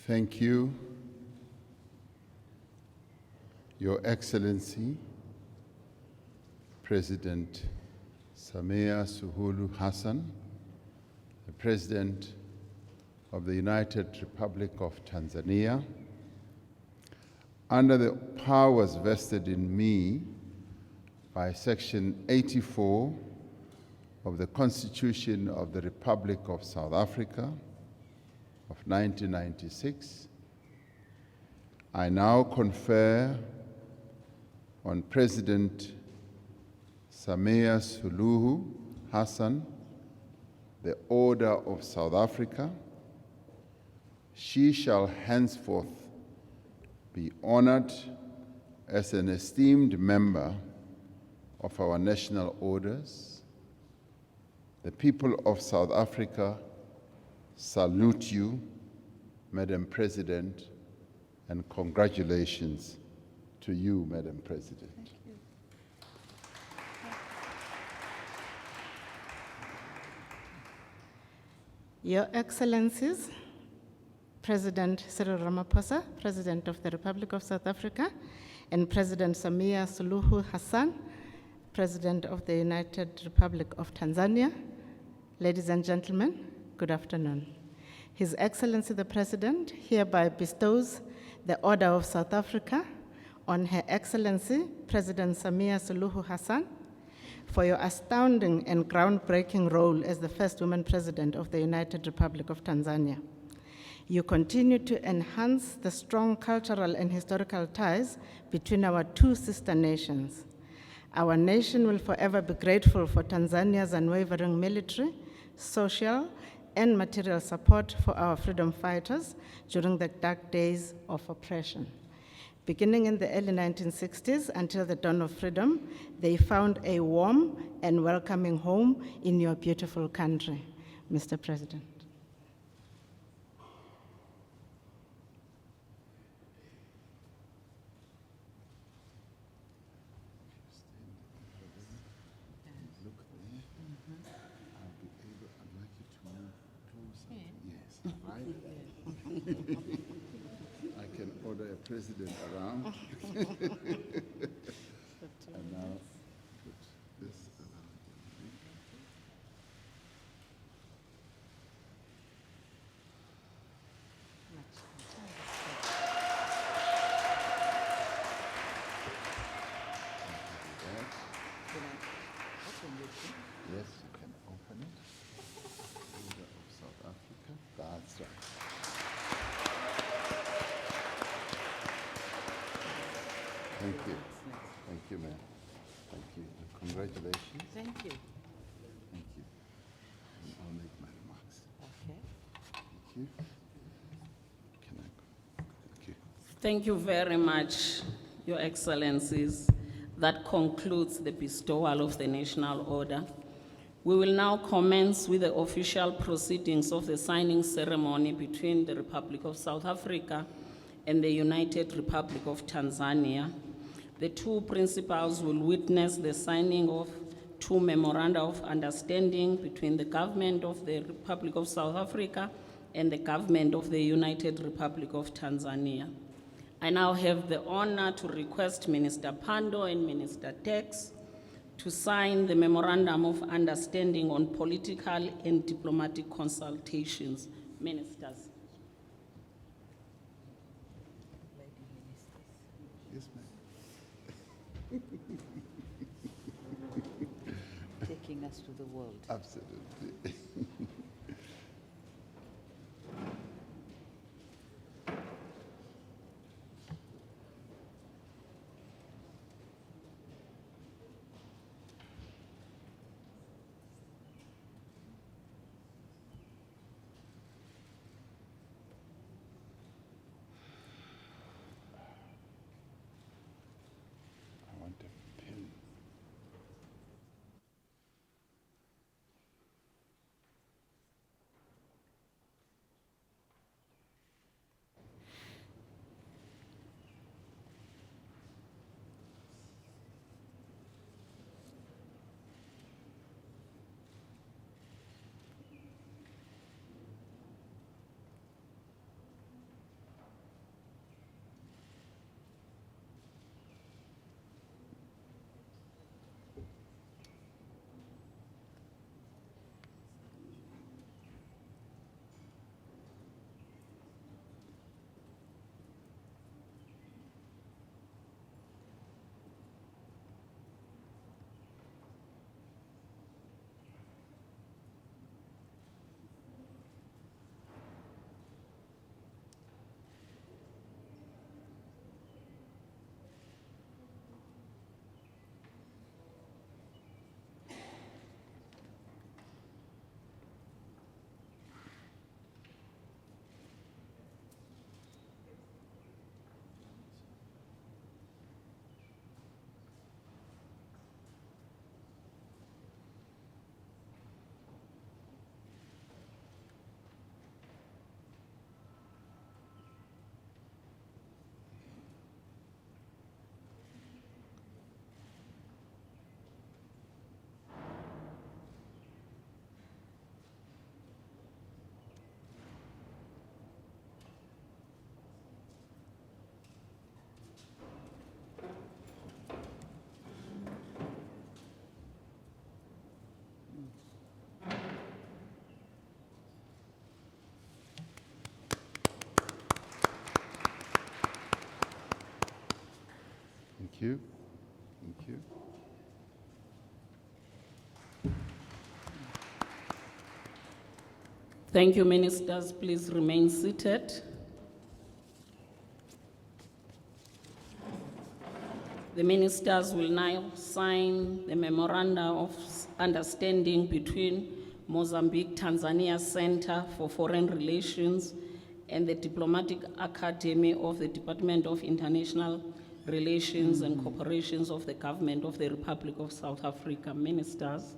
Thank you, Your Excellency, President Samia Suluhu Hassan, the President of the United Republic of Tanzania. Under the powers vested in me by Section 84 of the Constitution of the Republic of South Africa of 1996, I now confer on President Samia Suluhu Hassan the Order of South Africa. She shall henceforth be honored as an esteemed member of our national orders. The people of South Africa salute you, Madam President, and congratulations to you, Madam President. Thank you. Your Excellencies, President Cyril Ramaphosa, President of the Republic of South Africa, and President Samia Suluhu Hassan, President of the United Republic of Tanzania, ladies and gentlemen, good afternoon. His Excellency the President hereby bestows the Order of South Africa on Her Excellency President Samia Suluhu Hassan for your astounding and groundbreaking role as the first woman president of the United Republic of Tanzania. You continue to enhance the strong cultural and historical ties between our two sister nations. Our nation will forever be grateful for Tanzania's unwavering military, social, and material support for our freedom fighters during the dark days of oppression. Beginning in the early 1960s until the dawn of freedom, they found a warm and welcoming home in your beautiful country, Mr. President. I can order a president around. And now put this around. Yes, you can open it. Order of South Africa. That's right. Thank you. Thank you, ma'am. Thank you. And congratulations. Thank you. Thank you. And I'll make my remarks. Okay. Thank you. Can I go? Thank you. Thank you very much, Your Excellencies. That concludes the bestowal of the National Order. We will now commence with the official proceedings of the signing ceremony between the Republic of South Africa and the United Republic of Tanzania. The two principals will witness the signing of two memoranda of understanding between the government of the Republic of South Africa and the government of the United Republic of Tanzania. I now have the honor to request Minister Pando and Minister Tex to sign the Memorandum of Understanding on Political and Diplomatic Consultations. Ministers. Yes, ma'am. Taking us to the world. Absolutely. I want a pen. you. Thank you. Thank you, ministers. Please remain seated. The ministers will now sign the Memorandum of Understanding between Mozambique Tanzania Center for Foreign Relations and the Diplomatic Academy of the Department of International Relations and Corporations of the Government of the Republic of South Africa. Ministers.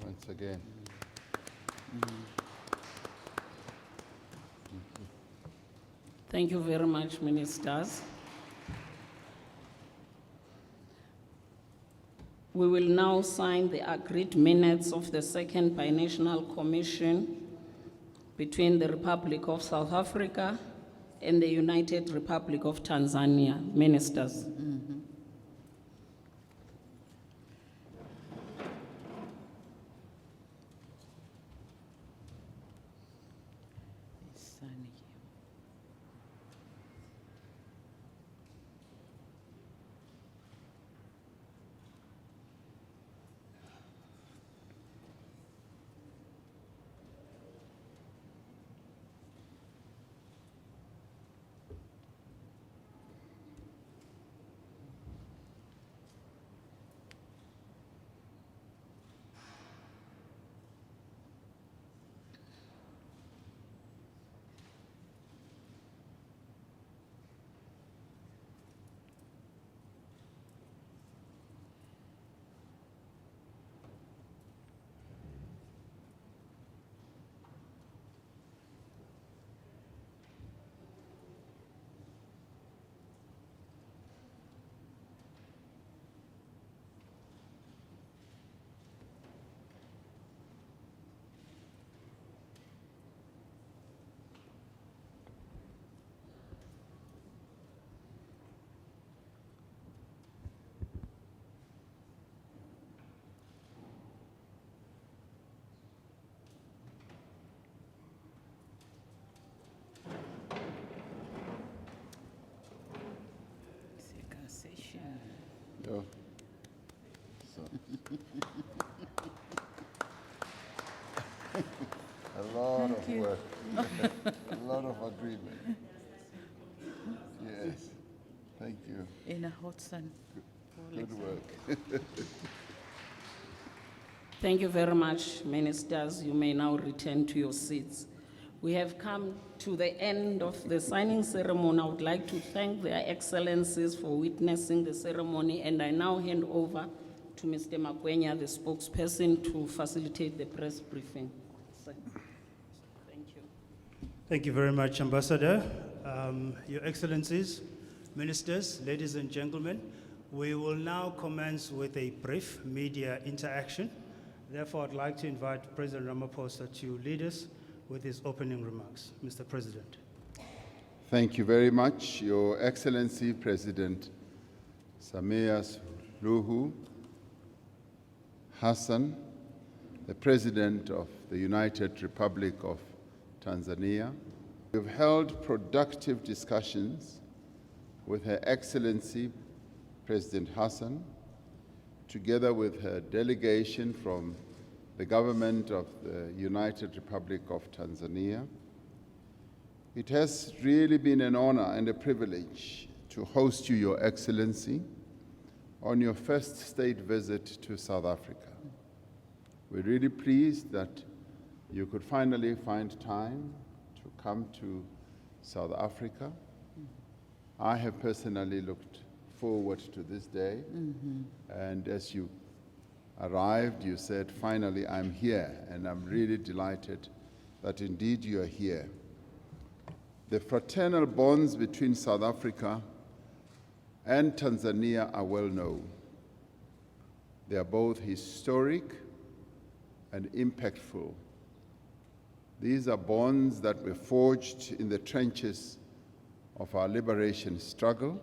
Once again. Thank you very much, ministers. We will now sign the agreed minutes of the second binational commission between the Republic of South Africa and the United Republic of Tanzania. Ministers. It's sunny here. Second session. Yo. So. A lot of work. A lot of agreement. Yes. Thank you. in a hot sun. Good work. Thank you very much, ministers. You may now return to your seats. We have come to the end of the signing ceremony. I would like to thank their excellencies for witnessing the ceremony, and I now hand over to Mr. Makwenya, the spokesperson, to facilitate the press briefing. Thank you. Thank you very much, Ambassador. Your Excellencies, Ministers, ladies and gentlemen, we will now commence with a brief media interaction. Therefore, I'd like to invite President Ramaphosa to lead us with his opening remarks. Mr. President. Thank you very much, Your Excellency President Samia Suluhu Hassan, the President of the United Republic of Tanzania. We've held productive discussions with Her Excellency President Hassan, together with her delegation from the government of the United Republic of Tanzania. It has really been an honor and a privilege to host you, Your Excellency, on your first state visit to South Africa. We're really pleased that you could finally find time to come to South Africa. I have personally looked forward to this day, and as you arrived, you said, finally, I'm here, and I'm really delighted that indeed you are here. The fraternal bonds between South Africa and Tanzania are well known. They are both historic and impactful. These are bonds that were forged in the trenches of our liberation struggle.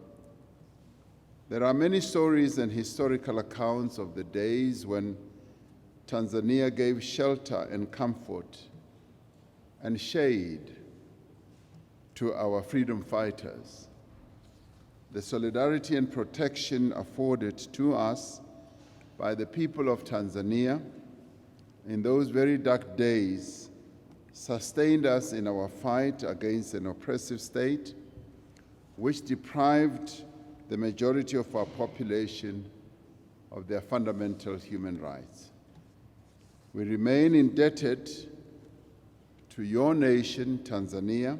There are many stories and historical accounts of the days when Tanzania gave shelter and comfort and shade to our freedom fighters. The solidarity and protection afforded to us by the people of Tanzania in those very dark days sustained us in our fight against an oppressive state which deprived the majority of our population of their fundamental human rights. We remain indebted to your nation, Tanzania,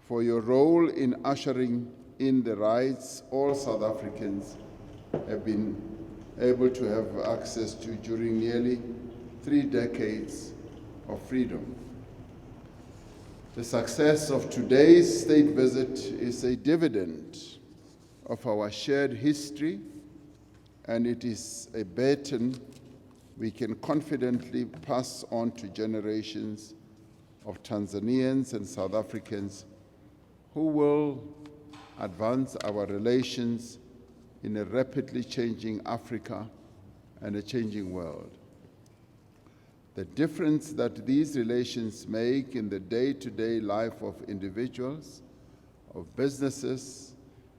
for your role in ushering in the rights all South Africans have been able to have access to during nearly 3 decades of freedom. The success of today's state visit is a dividend of our shared history, and it is a baton we can confidently pass on to generations of Tanzanians and South Africans who will advance our relations in a rapidly changing Africa and a changing world. The difference that these relations make in the day-to-day life of individuals, of businesses,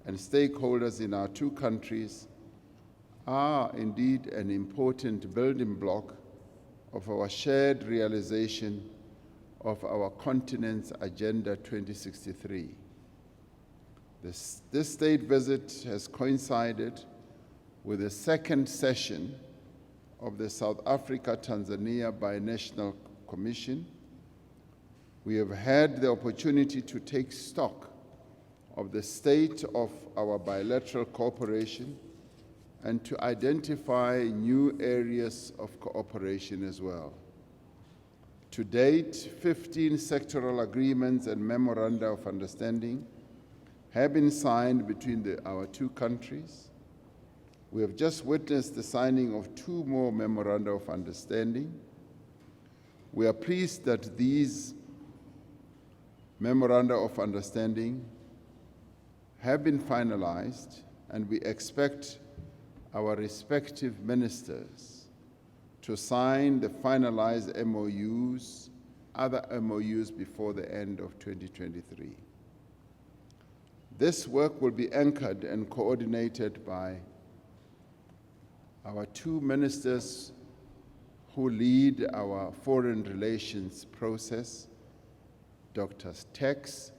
and stakeholders in our two countries are indeed an important building block of our shared realization of our continent's Agenda 2063. This state visit has coincided with the second session of the South Africa-Tanzania Binational Commission. We have had the opportunity to take stock of the state of our bilateral cooperation and to identify new areas of cooperation as well. To date, 15 sectoral agreements and memoranda of understanding have been signed between our two countries. We have just witnessed the signing of 2 more memoranda of understanding. We are pleased that these memoranda of understanding have been finalized, and we expect our respective ministers to sign the finalized MOUs, other MOUs before the end of 2023. This work will be anchored and coordinated by our 2 ministers who lead our foreign relations process, Dr. Tex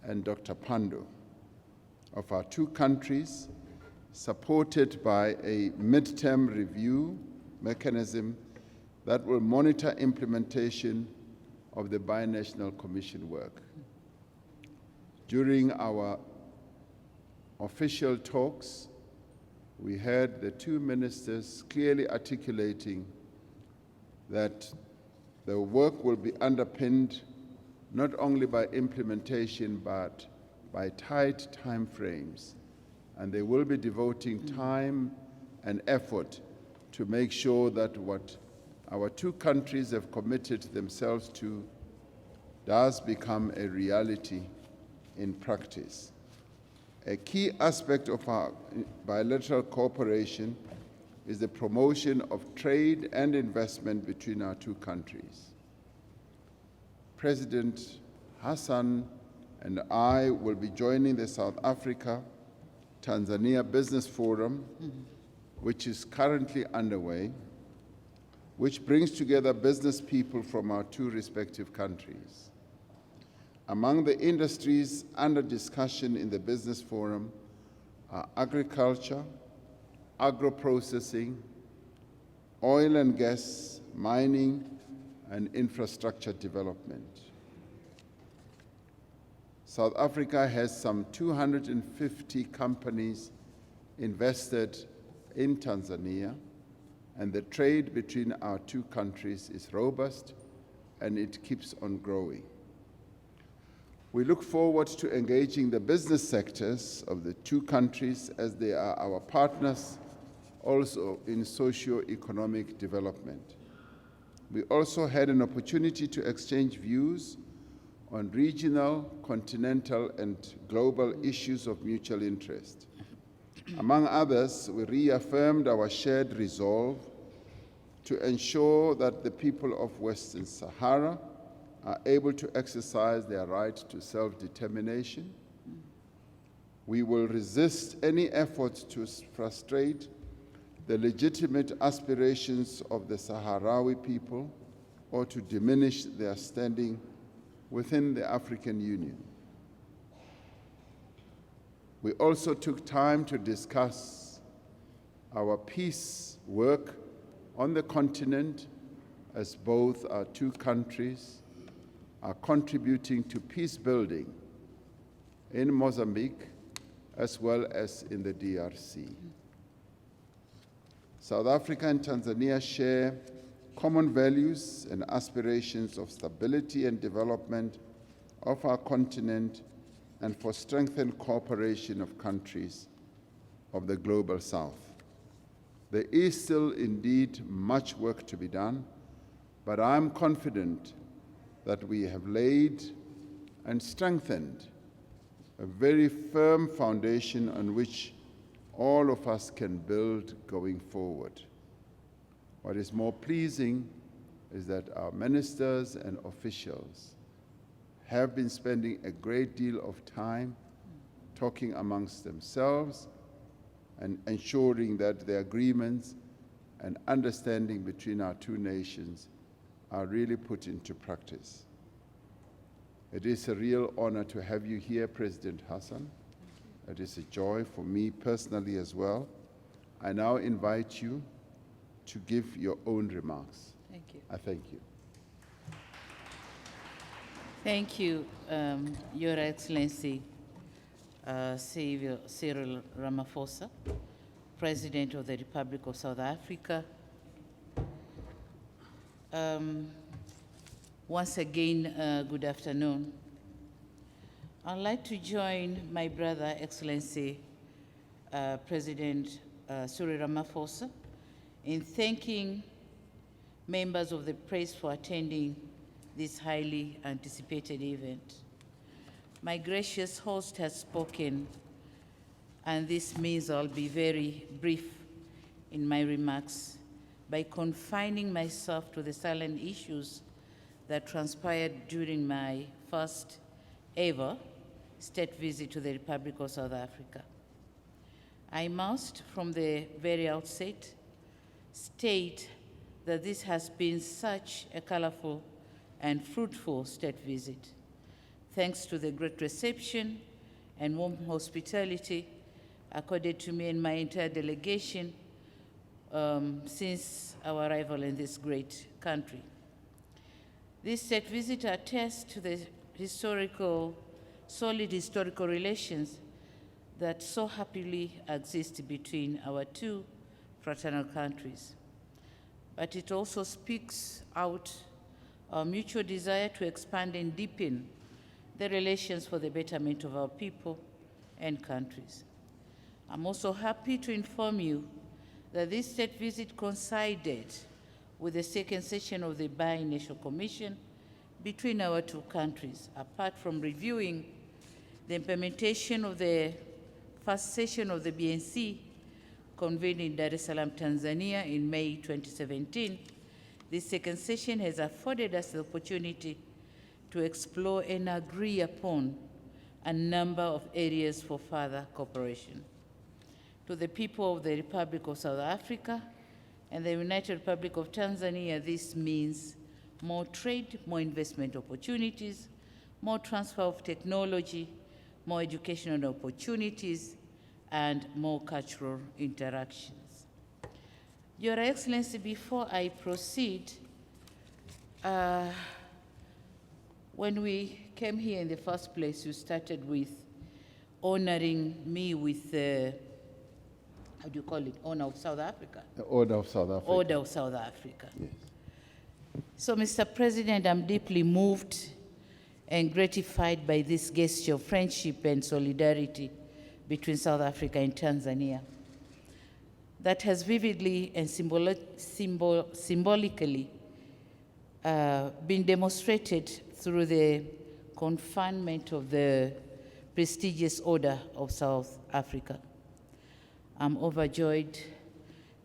and Dr. Pando. of our two countries, supported by a midterm review mechanism that will monitor implementation of the binational commission work. During our official talks, we heard the two ministers clearly articulating that the work will be underpinned not only by implementation but by tight time frames, and they will be devoting time and effort to make sure that what our two countries have committed themselves to does become a reality in practice. A key aspect of our bilateral cooperation is the promotion of trade and investment between our two countries. President Hassan and I will be joining the South Africa-Tanzania Business Forum, which is currently underway, which brings together business people from our two respective countries. Among the industries under discussion in the Business Forum are agriculture, agro-processing, oil and gas, mining, and infrastructure development. South Africa has some 250 companies invested in Tanzania, and the trade between our two countries is robust and it keeps on growing. We look forward to engaging the business sectors of the two countries as they are our partners also in socio-economic development. We also had an opportunity to exchange views on regional, continental, and global issues of mutual interest. Among others, we reaffirmed our shared resolve to ensure that the people of Western Sahara are able to exercise their right to self-determination. We will resist any efforts to frustrate the legitimate aspirations of the Sahrawi people or to diminish their standing within the African Union. We also took time to discuss our peace work on the continent, as both our two countries are contributing to peace building in Mozambique as well as in the DRC. South Africa and Tanzania share common values and aspirations of stability and development of our continent and for strengthened cooperation of countries of the Global South. There is still indeed much work to be done, but I'm confident that we have laid and strengthened a very firm foundation on which all of us can build going forward. What is more pleasing is that our ministers and officials have been spending a great deal of time talking amongst themselves and ensuring that the agreements and understanding between our two nations are really put into practice. It is a real honor to have you here, President Hassan. It is a joy for me personally as well. I now invite you to give your own remarks. Thank you. I thank you. Thank you, Your Excellency, Cyril Ramaphosa, President of the Republic of South Africa. Once again, good afternoon. I'd like to join my brother, Excellency President Cyril Ramaphosa, in thanking members of the press for attending this highly anticipated event. My gracious host has spoken, and this means I'll be very brief in my remarks by confining myself to the salient issues that transpired during my first ever state visit to the Republic of South Africa. I must, from the very outset, state that this has been such a colorful and fruitful state visit, thanks to the great reception and warm hospitality accorded to me and my entire delegation since our arrival in this great country. This state visit attests to the solid historical relations that so happily exist between our two fraternal countries. But it also speaks out our mutual desire to expand and deepen the relations for the betterment of our people and countries. I'm also happy to inform you that this state visit coincided with the second session of the Bi-National Commission between our two countries. Apart from reviewing the implementation of the first session of the BNC convened in Dar es Salaam, Tanzania in May 2017, this second session has afforded us the opportunity to explore and agree upon a number of areas for further cooperation. To the people of the Republic of South Africa and the United Republic of Tanzania, this means more trade, more investment opportunities, more transfer of technology, more educational opportunities, and more cultural interactions. Your Excellency, before I proceed, when we came here in the first place, you started with honoring me with how do you call it? Honor of South Africa. The Order of South Africa. Order of South Africa. Yes. So, Mr. President, I'm deeply moved and gratified by this gesture of friendship and solidarity between South Africa and Tanzania that has vividly and symbolically been demonstrated through the conferment of the prestigious Order of South Africa. I'm overjoyed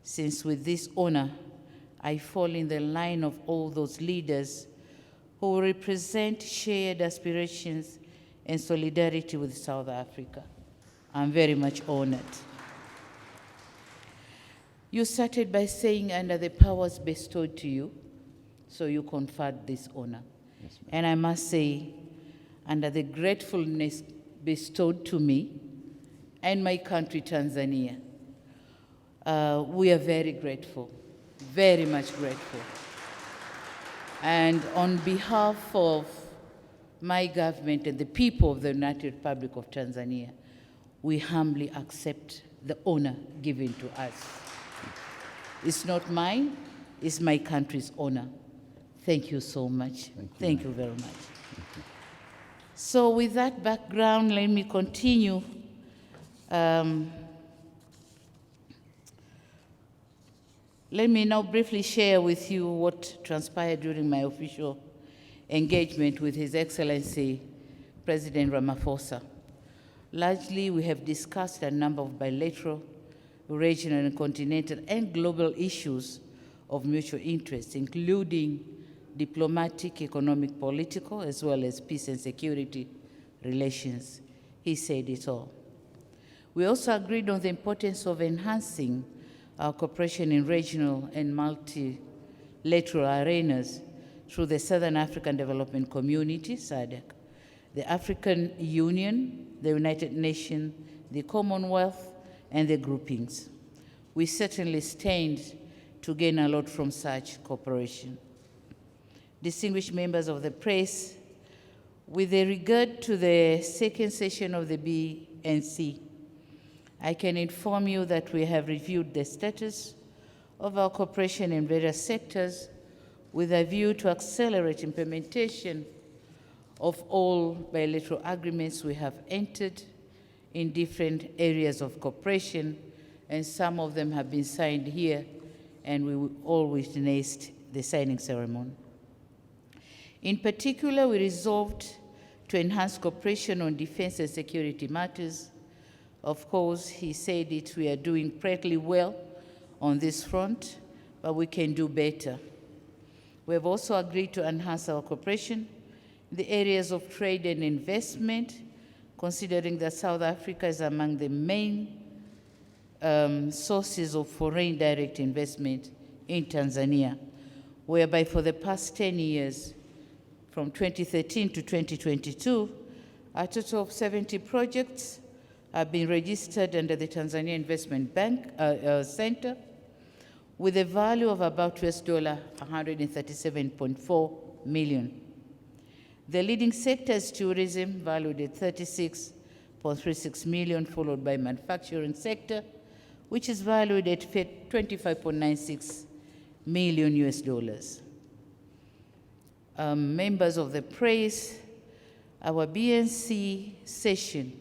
since with this honor, I fall in the line of all those leaders who represent shared aspirations and solidarity with South Africa. I'm very much honored. You started by saying under the powers bestowed to you, so you conferred this honor. Yes, ma'am. And I must say, under the gratefulness bestowed to me and my country, Tanzania, we are very grateful, very much grateful. And on behalf of my government and the people of the United Republic of Tanzania, we humbly accept the honor given to us. It's not mine, it's my country's honor. Thank you so much. Thank you very much. So with that background, let me continue. Let me now briefly share with you what transpired during my official engagement with His Excellency President Ramaphosa. Largely, we have discussed a number of bilateral, regional, and continental and global issues of mutual interest, including diplomatic, economic, political, as well as peace and security relations. He said it all. We also agreed on the importance of enhancing our cooperation in regional and multilateral arenas through the Southern African Development Community, SADC, the African Union, the United Nations, the Commonwealth, and the groupings. We certainly stand to gain a lot from such cooperation. Distinguished members of the press, with regard to the second session of the BNC, I can inform you that we have reviewed the status of our cooperation in various sectors with a view to accelerate implementation of all bilateral agreements we have entered in different areas of cooperation, and some of them have been signed here, and we all witnessed the signing ceremony. In particular, we resolved to enhance cooperation on defense and security matters. Of course, he said it, we are doing pretty well on this front, but we can do better. We have also agreed to enhance our cooperation in the areas of trade and investment, considering that South Africa is among the main sources of foreign direct investment in Tanzania, whereby for the past 10 years, from 2013 to 2022, A total of 70 projects have been registered under the Tanzania Investment Bank Center with a value of about $137.4 million. The leading sector is tourism, valued at $36.36 million, followed by manufacturing sector, which is valued at $25.96 million. Members of the press, our BNC session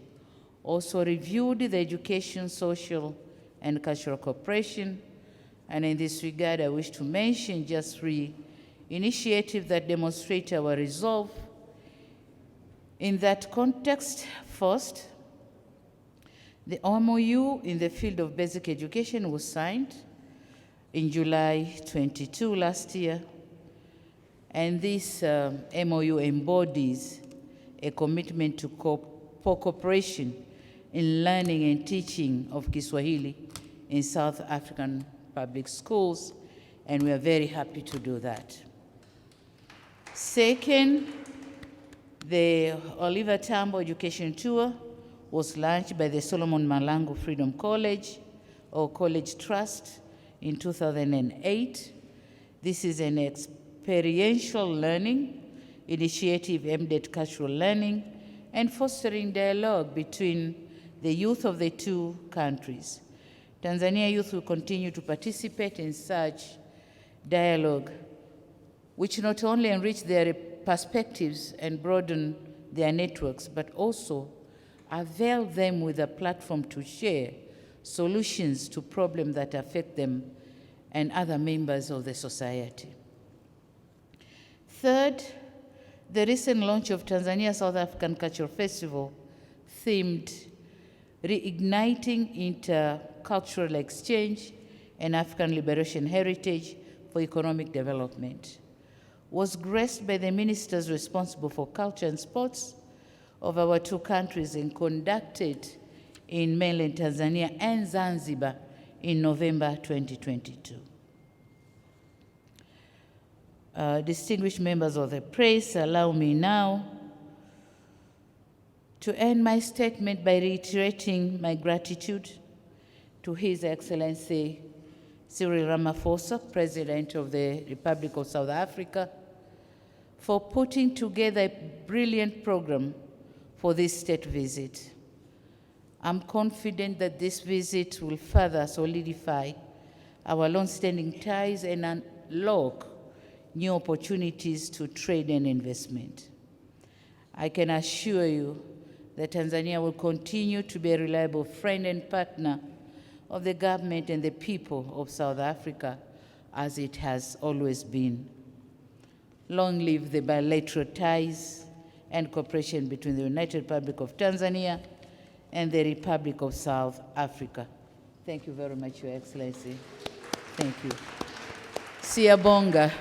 also reviewed the education, social, and cultural cooperation. And in this regard, I wish to mention just 3 initiatives that demonstrate our resolve. In that context, first, the MOU in the field of basic education was signed in July 22 last year. And this MOU embodies a commitment for cooperation in learning and teaching of Kiswahili in South African public schools, and we are very happy to do that. Second, the Oliver Tambo Education Tour was launched by the Solomon Malango Freedom College or College Trust in 2008. This is an experiential learning initiative aimed at cultural learning and fostering dialogue between the youth of the 2 countries. Tanzania youth will continue to participate in such dialogue, which not only enrich their perspectives and broaden their networks, but also avail them with a platform to share solutions to problems that affect them and other members of the society. Third, the recent launch of Tanzania South African Cultural Festival themed Reigniting Intercultural Exchange and African Liberation Heritage for Economic Development was graced by the ministers responsible for culture and sports of our 2 countries and conducted in mainland Tanzania and Zanzibar in November 2022. Distinguished members of the press, allow me now to end my statement by reiterating my gratitude to His Excellency Cyril Ramaphosa, President of the Republic of South Africa, for putting together a brilliant program for this state visit. I'm confident that this visit will further solidify our long-standing ties and unlock new opportunities to trade and investment. I can assure you that Tanzania will continue to be a reliable friend and partner of the government and the people of South Africa, as it has always been. Long live the bilateral ties and cooperation between the United Republic of Tanzania and the Republic of South Africa. Thank you very much, Your Excellency. Thank you. Siyabonga.